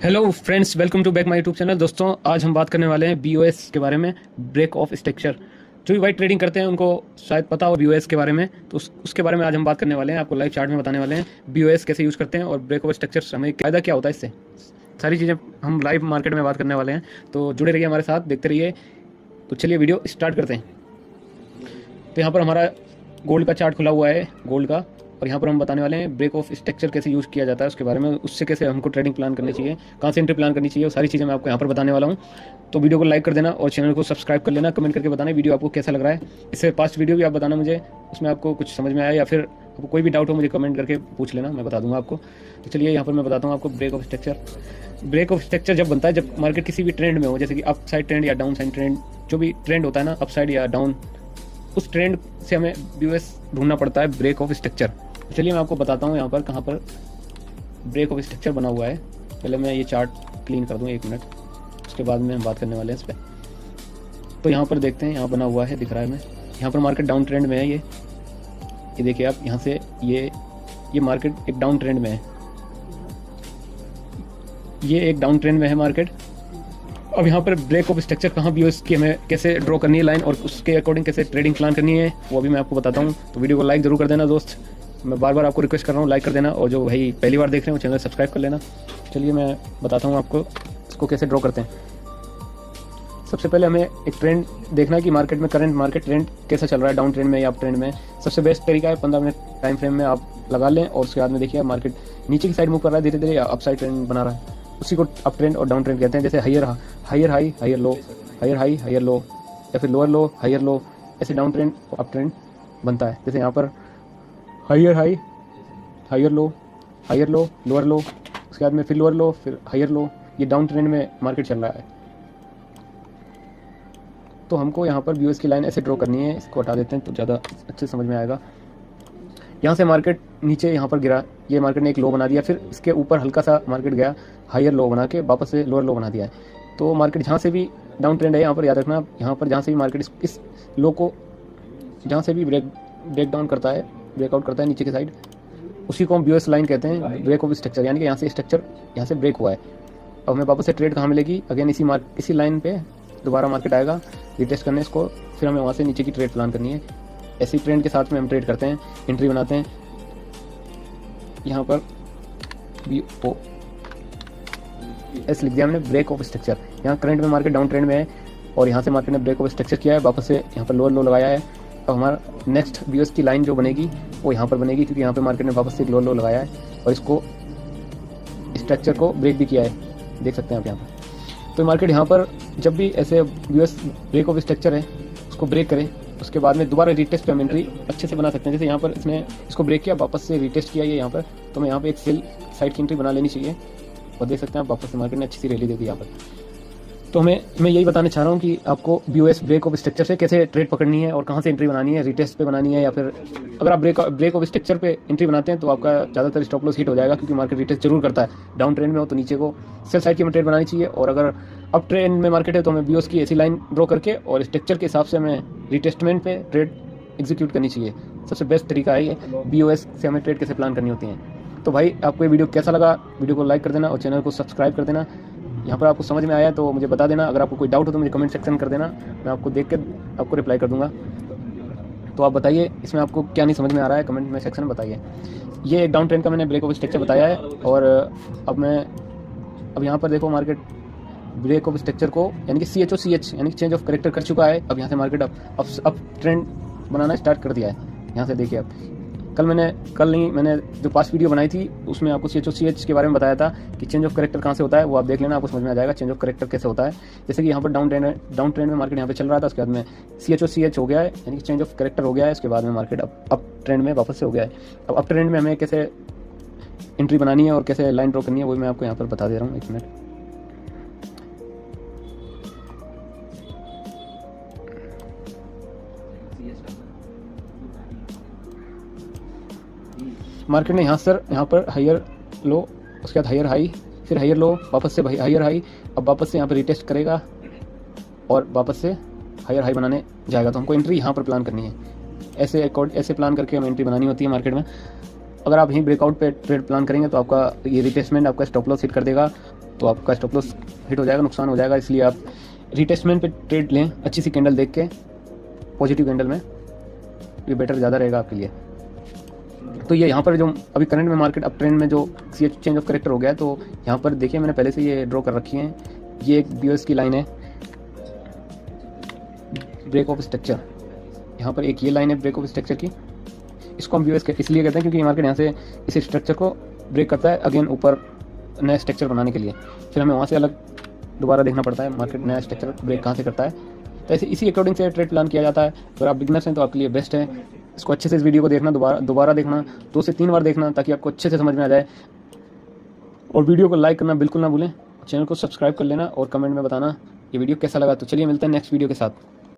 Hello friends, welcome to back my YouTube channel. दोस्तों, आज हम बात करने वाले हैं बीओएस के बारे में, ब्रेक ऑफ स्ट्रक्चर। जो भी वाइट ट्रेडिंग करते हैं उनको शायद पता हो बीओएस के बारे में, तो उसके बारे में आज हम बात करने वाले हैं। आपको लाइव चार्ट में बताने वाले हैं बीओएस कैसे यूज़ करते हैं और ब्रेक ऑफ स्ट्रक्चर हमें फ़ायदा क्या होता है इससे। सारी चीज़ें हम लाइव मार्केट में बात करने वाले हैं, तो जुड़े रहिए हमारे साथ, देखते रहिए। तो चलिए वीडियो स्टार्ट करते हैं। तो यहाँ पर हमारा गोल्ड का चार्ट खुला हुआ है, गोल्ड का, और यहाँ पर हम बताने वाले हैं ब्रेक ऑफ स्ट्रक्चर कैसे यूज़ किया जाता है उसके बारे में, उससे कैसे हमको ट्रेडिंग प्लान करनी चाहिए, कहाँ से एंट्री प्लान करनी चाहिए, वो सारी चीज़ें मैं आपको यहाँ पर बताने वाला हूँ। तो वीडियो को लाइक कर देना और चैनल को सब्सक्राइब कर लेना। कमेंट करके बताना वीडियो आपको कैसा लग रहा है। इससे पास्ट वीडियो भी आप बताना मुझे, उसमें आपको कुछ समझ में आया या फिर आपको कोई भी डाउट हो मुझे कमेंट करके पूछ लेना, मैं बता दूंगा आपको। तो चलिए यहाँ पर मैं बताता हूँ आपको break of structure. Break of structure जब बनता है जब मार्केट किसी भी ट्रेंड में हो, जैसे कि अप साइड ट्रेंड या डाउन साइड ट्रेंड, जो भी ट्रेंड होता है ना, अप साइड या डाउन, उस ट्रेंड से हमें बीओएस ढूंढना पड़ता है ब्रेक ऑफ स्ट्रक्चर। चलिए मैं आपको बताता हूँ यहाँ पर कहाँ पर ब्रेक ऑफ स्ट्रक्चर बना हुआ है। पहले मैं ये चार्ट क्लीन कर दूँ 1 मिनट, उसके बाद में हम बात करने वाले हैं इस पर। तो यहाँ पर देखते हैं, यहाँ बना हुआ है, दिख रहा है हमें। यहाँ पर मार्केट डाउन ट्रेंड में है। ये देखिए आप, यहाँ से ये मार्केट एक डाउन ट्रेंड में है, ये एक डाउन ट्रेंड में है मार्केट। अब यहाँ पर ब्रेक ऑफ स्ट्रक्चर कहाँ भी हो, इसकी हमें कैसे ड्रॉ करनी है लाइन और उसके अकॉर्डिंग कैसे ट्रेडिंग प्लान करनी है, वो भी मैं आपको बताता हूँ। तो वीडियो को लाइक जरूर कर देना दोस्त, मैं बार बार आपको रिक्वेस्ट कर रहा हूँ, लाइक कर देना। और जो भाई पहली बार देख रहे हैं वो चैनल सब्सक्राइब कर लेना। चलिए मैं बताता हूँ आपको इसको कैसे ड्रॉ करते हैं। सबसे पहले हमें एक ट्रेंड देखना है कि मार्केट में करंट मार्केट ट्रेंड कैसा चल रहा है, डाउन ट्रेंड में या अप ट्रेंड में। सबसे बेस्ट तरीका है 15 मिनट टाइम फ्रेम में आप लगा लें और उसके बाद में देखिए मार्केट नीचे की साइड मूव कर रहा है धीरे धीरे या अप साइड ट्रेंड बना रहा है, उसी को अप ट्रेंड और डाउन ट्रेंड कहते हैं। जैसे higher high higher low, higher high higher low, या फिर लोअर लो हायर लो, ऐसे डाउन ट्रेंड और अप ट्रेंड बनता है। जैसे यहाँ पर higher high higher low, lower low, उसके बाद में फिर लोअर लो, फिर हायर लो, ये डाउन ट्रेंड में मार्केट चल रहा है। तो हमको यहाँ पर बीओएस की लाइन ऐसे ड्रॉ करनी है। इसको हटा देते हैं तो ज़्यादा अच्छे समझ में आएगा। यहाँ से मार्केट नीचे यहाँ पर गिरा, ये मार्केट ने एक लो बना दिया, फिर इसके ऊपर हल्का सा मार्केट गया, हायर लो बना के वापस से लोअर लो बना दिया है। तो मार्केट जहाँ से भी डाउन ट्रेंड है, यहाँ पर याद रखना, यहाँ पर जहाँ से भी मार्केट इस लो को जहाँ से भी ब्रेक डाउन करता है, ब्रेकआउट करता है नीचे की साइड, उसी को हम बीओएस लाइन कहते हैं, ब्रेक ऑफ स्ट्रक्चर। यानी कि यहाँ से स्ट्रक्चर यहाँ से ब्रेक हुआ है, अब हमें वापस से ट्रेड कहाँ मिलेगी, अगेन इसी लाइन पे दोबारा मार्केट आएगा रिटेस्ट करने इसको, फिर हमें वहाँ से नीचे की ट्रेड प्लान करनी है। ऐसी ट्रेंड के साथ में हम ट्रेड करते हैं, एंट्री बनाते हैं। यहाँ पर BOS लिख दिया हमने, ब्रेक ऑफ स्ट्रक्चर। यहाँ करंट में मार्केट डाउन ट्रेंड में है और यहाँ से मार्केट ने ब्रेक ऑफ स्ट्रक्चर किया है, वापस से यहाँ पर लोअर लो लगाया है। अब हमारा नेक्स्ट बीओएस की लाइन जो बनेगी वो यहाँ पर बनेगी, क्योंकि यहाँ पे मार्केट ने वापस से लोअर लो लगाया है और इसको स्ट्रक्चर को ब्रेक भी किया है, देख सकते हैं आप यहाँ पर। तो मार्केट यहाँ पर जब भी ऐसे बीओएस ब्रेक ऑफ स्ट्रक्चर है उसको ब्रेक करें, उसके बाद में दोबारा रिटेस्ट पे हम एंट्री अच्छे से बना सकते हैं। जैसे यहाँ पर इसने इसको ब्रेक किया, वापस से रिटेस्ट किया ये यहाँ पर, तो मैं यहाँ पे एक सेल साइड की एंट्री बना लेनी चाहिए और देख सकते हैं आप वापस से मार्केट ने अच्छी सी रैली दे दी यहाँ पर। तो मैं यही बताना चाह रहा हूँ कि आपको बीओएस ब्रेक ऑफ स्ट्रक्चर से कैसे ट्रेड पकड़नी है और कहाँ से एंट्री बनानी है, रिटेस्ट पे बनानी है, या फिर अगर आप ब्रेक ऑफ स्ट्रक्चर पे एंट्री बनाते हैं तो आपका ज़्यादातर स्टॉप लॉस हिट हो जाएगा, क्योंकि मार्केट रिटेस्ट जरूर करता है। डाउन ट्रेंड में हो तो नीचे को सेल साइड की हमें ट्रेड बनानी चाहिए, और अगर अप ट्रेंड में मार्केट है तो हमें बीओएस की ऐसी लाइन ड्रॉ करके और स्ट्रक्चर के हिसाब से हमें रिटेस्टमेंट पे ट्रेड एग्जीक्यूट करनी चाहिए। सबसे बेस्ट तरीका है ये, बीओएस से हमें ट्रेड कैसे प्लान करनी होती है। तो भाई आपको ये वीडियो कैसा लगा, वीडियो को लाइक कर देना और चैनल को सब्सक्राइब कर देना। यहाँ पर आपको समझ में आया तो मुझे बता देना, अगर आपको कोई डाउट हो तो मुझे कमेंट सेक्शन कर देना, मैं आपको देख कर आपको रिप्लाई कर दूंगा। तो आप बताइए इसमें आपको क्या नहीं समझ में आ रहा है, कमेंट में सेक्शन में बताइए। ये एक डाउन ट्रेंड का मैंने ब्रेक ऑफ स्ट्रक्चर बताया है, और अब यहाँ पर देखो मार्केट ब्रेक ऑफ स्ट्रक्चर को यानी कि CHOCH यानी कि चेंज ऑफ करेक्टर कर चुका है। अब यहाँ से मार्केट अब ट्रेंड बनाना स्टार्ट कर दिया है। यहाँ से देखिए आप, मैंने जो पास्ट वीडियो बनाई थी उसमें आपको CHOCH के बारे में बताया था कि चेंज ऑफ करेक्टर कहाँ से होता है, वो आप देख लेना, आपको समझ में आ जाएगा चेंज ऑफ करेक्टर कैसे होता है। जैसे कि यहाँ पर डाउन ट्रेंड में मार्केट यहाँ पे चल रहा था, उसके बाद में CHOCH हो गया है, यानी कि चेंज ऑफ करेक्टर हो गया है। उसके बाद में मार्केट अप ट्रेंड में वापस से हो गया है। अब अप ट्रेंड में हमें कैसे एंट्री बनानी है और कैसे लाइन ड्रॉ करनी है वो मैं आपको यहाँ पर बता दे रहा हूँ, 1 मिनट। मार्केट ने यहाँ पर हायर लो, उसके बाद हायर हाई, फिर हायर लो, वापस से हायर हाई, अब वापस से यहाँ पर रिटेस्ट करेगा और वापस से हायर हाई बनाने जाएगा। तो हमको एंट्री यहाँ पर प्लान करनी है, ऐसे प्लान करके हमें एंट्री बनानी होती है मार्केट में। अगर आप यहीं ब्रेकआउट पे ट्रेड प्लान करेंगे तो आपका ये रिटेस्टमेंट आपका स्टॉप लॉस हिट कर देगा तो आपका स्टॉप लॉस हिट हो जाएगा, नुकसान हो जाएगा। इसलिए आप रिटेस्टमेंट पे ट्रेड लें, अच्छी सी कैंडल देख के, पॉजिटिव कैंडल में, ये बेटर ज़्यादा रहेगा आपके लिए। तो ये यहाँ पर जो अभी करंट में मार्केट अप ट्रेंड में जो चेंज ऑफ करेक्टर हो गया है, तो यहाँ पर देखिए मैंने पहले से ये ड्रॉ कर रखी है। ये एक BOS की लाइन है, ब्रेक ऑफ स्ट्रक्चर। यहाँ पर एक ये लाइन है ब्रेक ऑफ स्ट्रक्चर की, इसको हम BOS इसलिए कहते हैं क्योंकि मार्केट यहाँ से इस स्ट्रक्चर को ब्रेक करता है अगेन ऊपर नया स्ट्रक्चर बनाने के लिए। फिर हमें वहाँ से अलग दोबारा देखना पड़ता है मार्केट नया स्ट्रक्चर ब्रेक कहाँ से करता है। तो ऐसे इसी अकॉर्डिंग से ट्रेड प्लान किया जाता है। अगर आप बिगनर्स हैं तो आपके लिए बेस्ट है। इसको अच्छे से इस वीडियो को देखना, दोबारा देखना, 2 से 3 बार देखना, ताकि आपको अच्छे से समझ में आ जाए। और वीडियो को लाइक करना बिल्कुल ना भूलें, चैनल को सब्सक्राइब कर लेना और कमेंट में बताना ये वीडियो कैसा लगा। तो चलिए मिलते हैं नेक्स्ट वीडियो के साथ।